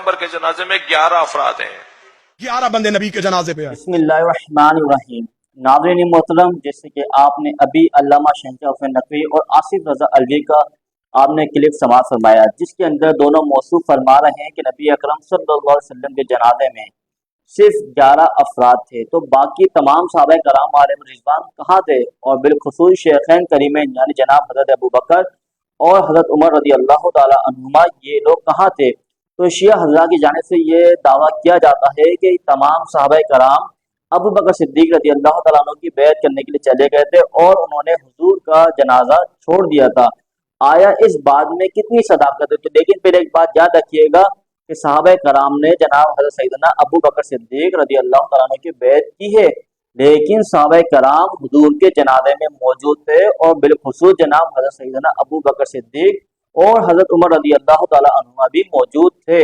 پیغمبر کے جنازے میں 11 افراد ہیں۔ 11 بندے نبی کے جنازے پہ آئے۔ بسم اللہ الرحمن الرحیم۔ ناظرین محترم، جیسے کہ آپ نے ابھی علامہ شہنشاہ حسین نقوی اور آصف رضا الوی کا آپ نے کلپ سماعت فرمایا، جس کے اندر دونوں موصوف فرما رہے ہیں کہ نبی اکرم صلی اللہ علیہ وسلم کے جنازے میں صرف 11 افراد تھے، تو باقی تمام صحابہ کرام علیہ رضوان کہاں تھے؟ اور بالخصوص شیخین کریمین یعنی جناب حضرت ابوبکر اور حضرت عمر رضی اللہ تعالی عنہما، یہ لوگ کہاں تھے؟ تو شیعہ حضرات کی جانب سے یہ دعویٰ کیا جاتا ہے کہ تمام صحابہ کرام ابو بکر صدیق رضی اللہ تعالیٰ عنہ کی بیعت کرنے کے لیے چلے گئے تھے اور انہوں نے حضور کا جنازہ چھوڑ دیا تھا۔ آیا اس بات میں کتنی صداقت ہے؟ لیکن پھر ایک بات یاد رکھیے گا کہ صحابہ کرام نے جناب حضرت سیدنا ابو بکر صدیق رضی اللہ تعالیٰ عنہ کی بیعت کی ہے، لیکن صحابہ کرام حضور کے جنازے میں موجود تھے اور بالخصوص جناب حضرت سیدنا ابو بکر صدیق اور حضرت عمر رضی اللہ تعالیٰ عنہ بھی موجود تھے۔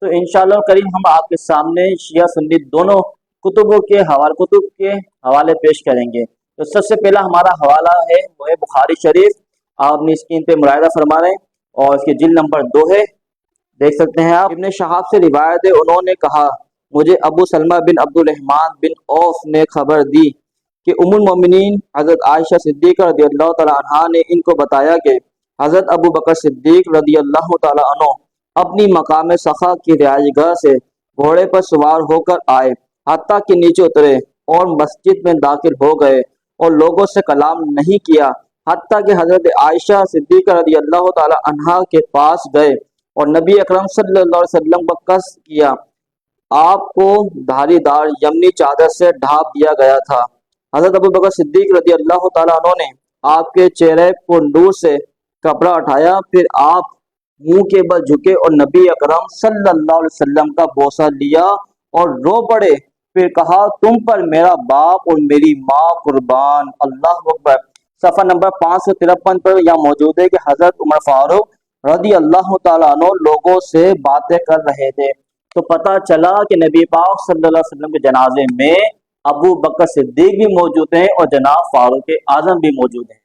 تو انشاءاللہ کریم ہم آپ کے سامنے شیعہ سنی دونوں کتب کے حوالے پیش کریں گے۔ تو سب سے پہلا ہمارا حوالہ ہے وہ ہے بخاری شریف، آپ اپنی اسکرین پہ ملاحظہ فرما رہے ہیں، اور اس کے جلد نمبر 2 ہے، دیکھ سکتے ہیں آپ۔ ابن شہاب سے روایت ہے، انہوں نے کہا مجھے ابو سلمہ بن عبد الرحمن بن عوف نے خبر دی کہ ام المومنین حضرت عائشہ صدیقہ رضی اللہ تعالی عنہا نے ان کو بتایا کہ حضرت ابو بکر صدیق رضی اللہ تعالی عنہ اپنی مقام سخا کی رہائش گاہ سے گھوڑے پر سوار ہو کر آئے، حتیٰ کہ نیچے اترے اور مسجد میں داخل ہو گئے اور لوگوں سے کلام نہیں کیا، حتیٰ کہ حضرت عائشہ صدیقہ رضی اللہ تعالی عنہا کے پاس گئے اور نبی اکرم صلی اللہ علیہ وسلم کو قصد کیا۔ آپ کو دھاری دار یمنی چادر سے ڈھانپ دیا گیا تھا۔ حضرت ابو بکر صدیق رضی اللہ تعالیٰ عنہ نے آپ کے چہرے کو نور سے کپڑا اٹھایا، پھر آپ منہ کے بل جھکے اور نبی اکرم صلی اللہ علیہ وسلم کا بوسہ لیا اور رو پڑے، پھر کہا تم پر میرا باپ اور میری ماں قربان۔ اللہ اکبر۔ صفحہ نمبر 553 پر یہاں موجود ہے کہ حضرت عمر فاروق رضی اللہ تعالیٰ عنہ لوگوں سے باتیں کر رہے تھے، تو پتہ چلا کہ نبی پاک صلی اللہ علیہ وسلم کے جنازے میں ابو بکر صدیق بھی موجود ہیں اور جناب فاروق اعظم بھی موجود ہیں۔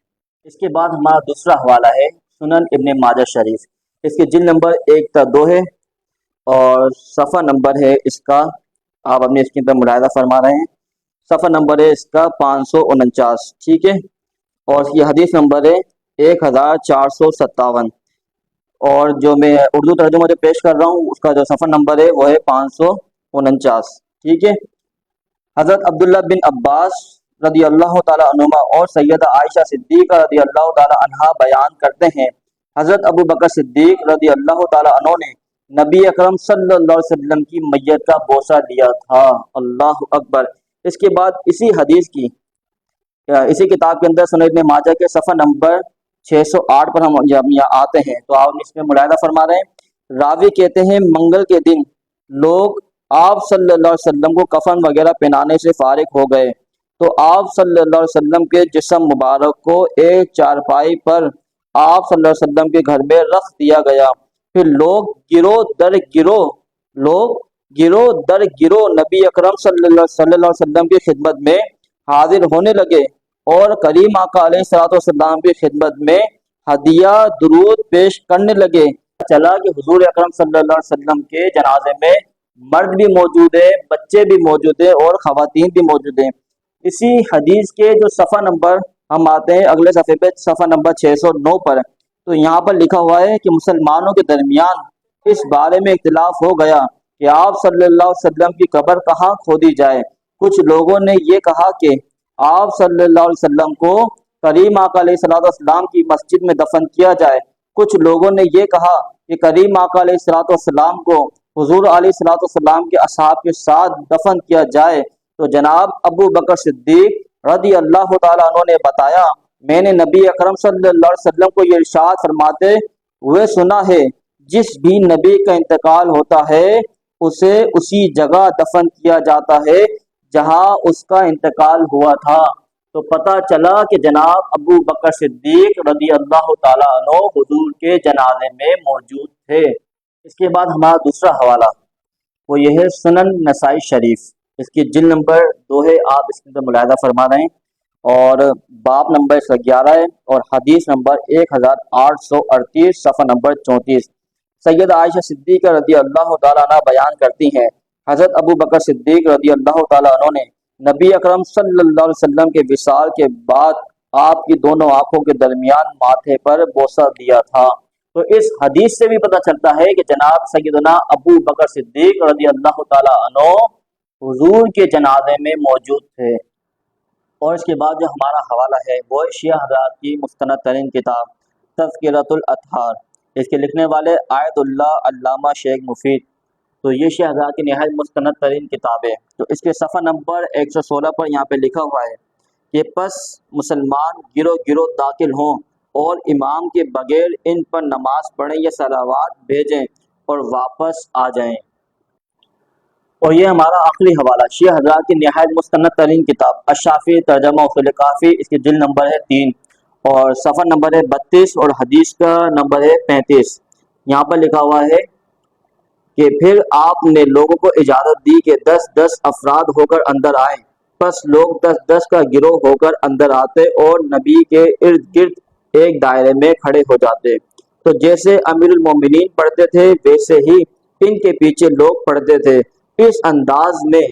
اس کے بعد ہمارا دوسرا حوالہ ہے سنن ابن ماجہ شریف، اس کے جلد نمبر 1 تا 2 ہے اور صفحہ نمبر ہے اس کا، آپ اپنی اسکرین پر ملاحظہ فرما رہے ہیں، صفحہ نمبر ہے اس کا 549، ٹھیک ہے، اور اس کی حدیث نمبر ہے 1457، اور جو میں اردو ترجمہ جو پیش کر رہا ہوں اس کا جو صفحہ نمبر ہے وہ ہے 549، ٹھیک ہے۔ حضرت عبداللہ بن عباس رضی اللہ تعالی عنہما اور سیدہ عائشہ صدیقہ رضی اللہ تعالی عنہا بیان کرتے ہیں حضرت ابو بکر صدیق رضی اللہ تعالی عنہ نے نبی اکرم صلی اللہ علیہ وسلم کی میت کا بوسہ لیا تھا۔ اللہ اکبر۔ اس کے بعد اسی حدیث کی اسی کتاب کے اندر سنن ابن ماجہ کے صفحہ نمبر 608 پر ہم یہاں آتے ہیں، تو آپ اس میں ملاحظہ فرما رہے ہیں، راوی کہتے ہیں منگل کے دن لوگ آپ صلی اللہ علیہ وسلم کو کفن وغیرہ پہنانے سے فارغ ہو گئے، تو آپ صلی اللہ علیہ وسلم کے جسم مبارک کو ایک چارپائی پر آپ صلی اللہ علیہ وسلم کے گھر میں رکھ دیا گیا، پھر لوگ گروہ در گروہ نبی اکرم صلی اللہ علیہ وسلم کی خدمت میں حاضر ہونے لگے اور کریم آقا علیہ الصلوۃ والسلام کی خدمت میں ہدیہ درود پیش کرنے لگے۔ چلا کہ حضور اکرم صلی اللہ علیہ وسلم کے جنازے میں مرد بھی موجود ہے، بچے بھی موجود ہیں اور خواتین بھی موجود ہیں۔ اسی حدیث کے جو صفحہ نمبر ہم آتے ہیں اگلے صفحے پہ، صفحہ نمبر 609 پر، تو یہاں پر لکھا ہوا ہے کہ مسلمانوں کے درمیان اس بارے میں اختلاف ہو گیا کہ آپ صلی اللہ علیہ وسلم کی قبر کہاں کھودی جائے۔ کچھ لوگوں نے یہ کہا کہ آپ صلی اللہ علیہ وسلم کو کریم آقا علیہ الصلوۃ والسلام کی مسجد میں دفن کیا جائے، کچھ لوگوں نے یہ کہا کہ کریم آقا علیہ الصلوۃ والسلام کو حضور علیہ الصلوۃ والسلام کے اصحاب کے ساتھ دفن کیا جائے۔ تو جناب ابو بکر صدیق رضی اللہ تعالیٰ عنہ نے بتایا میں نے نبی اکرم صلی اللہ علیہ وسلم کو یہ ارشاد فرماتے ہوئے سنا ہے، جس بھی نبی کا انتقال ہوتا ہے اسے اسی جگہ دفن کیا جاتا ہے جہاں اس کا انتقال ہوا تھا۔ تو پتہ چلا کہ جناب ابو بکر صدیق رضی اللہ تعالیٰ عنہ حضور کے جنازے میں موجود تھے۔ اس کے بعد ہمارا دوسرا حوالہ وہ یہ ہے سنن نسائی شریف، اس کی جلد نمبر 2 ہے، آپ اس کے اندر ملاحظہ فرما رہے ہیں، اور باب نمبر 11 ہے اور حدیث نمبر 1838، صفحہ نمبر 34۔ سید عائشہ صدیقہ رضی اللہ تعالیٰ عنہ بیان کرتی ہیں حضرت ابو بکر صدیق رضی اللہ تعالیٰ عنہ نے نبی اکرم صلی اللہ علیہ وسلم کے وصال کے بعد آپ کی دونوں آنکھوں کے درمیان ماتھے پر بوسہ دیا تھا۔ تو اس حدیث سے بھی پتہ چلتا ہے کہ جناب سیدنا ابو بکر صدیق رضی اللہ تعالیٰ عنہ حضور کے جنازے میں موجود تھے۔ اور اس کے بعد جو ہمارا حوالہ ہے وہ شیعہ حضرات کی مستند ترین کتاب تذکرۃ الاطہار، اس کے لکھنے والے آیت اللہ علامہ شیخ مفید۔ تو یہ شیعہ حضرات کی نہایت مستند ترین کتاب ہے۔ تو اس کے صفحہ نمبر 116 پر یہاں پہ لکھا ہوا ہے کہ پس مسلمان گروہ گروہ داخل ہوں اور امام کے بغیر ان پر نماز پڑھیں یا صلوات بھیجیں اور واپس آ جائیں۔ اور یہ ہمارا آخری حوالہ شیعہ حضرات کی نہایت مستند ترین کتاب الشافعی ترجمہ اصول کافی، اس کی جلد نمبر ہے 3 اور صفحہ نمبر ہے 32 اور حدیث کا نمبر ہے 35۔ یہاں پر لکھا ہوا ہے کہ پھر آپ نے لوگوں کو اجازت دی کہ 10-10 افراد ہو کر اندر آئیں، پس لوگ 10-10 کا گروہ ہو کر اندر آتے اور نبی کے ارد گرد ایک دائرے میں کھڑے ہو جاتے۔ تو جیسے امیر المومنین پڑھتے تھے ویسے ہی ان کے پیچھے لوگ پڑھتے تھے۔ اس انداز میں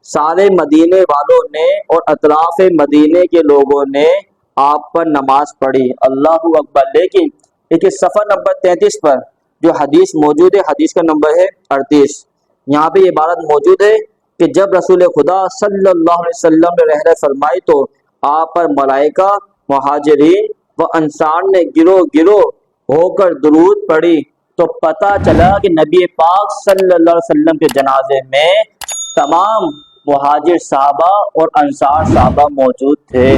سارے مدینے والوں نے اور اطراف مدینے کے لوگوں نے آپ پر نماز پڑھی۔ اللہ اکبر۔ لیکن دیکھیے صفحہ نمبر 33 پر جو حدیث موجود ہے، حدیث کا نمبر ہے 38، یہاں پہ یہ عبارت موجود ہے کہ جب رسول خدا صلی اللہ علیہ وسلم نے رحلت فرمائی تو آپ پر ملائکہ، مہاجرین و انصار نے گروہ گروہ ہو کر درود پڑھی، تو پتہ چلا کہ نبی پاک صلی اللہ علیہ وسلم کے جنازے میں تمام مہاجر صحابہ اور انصار صحابہ موجود تھے۔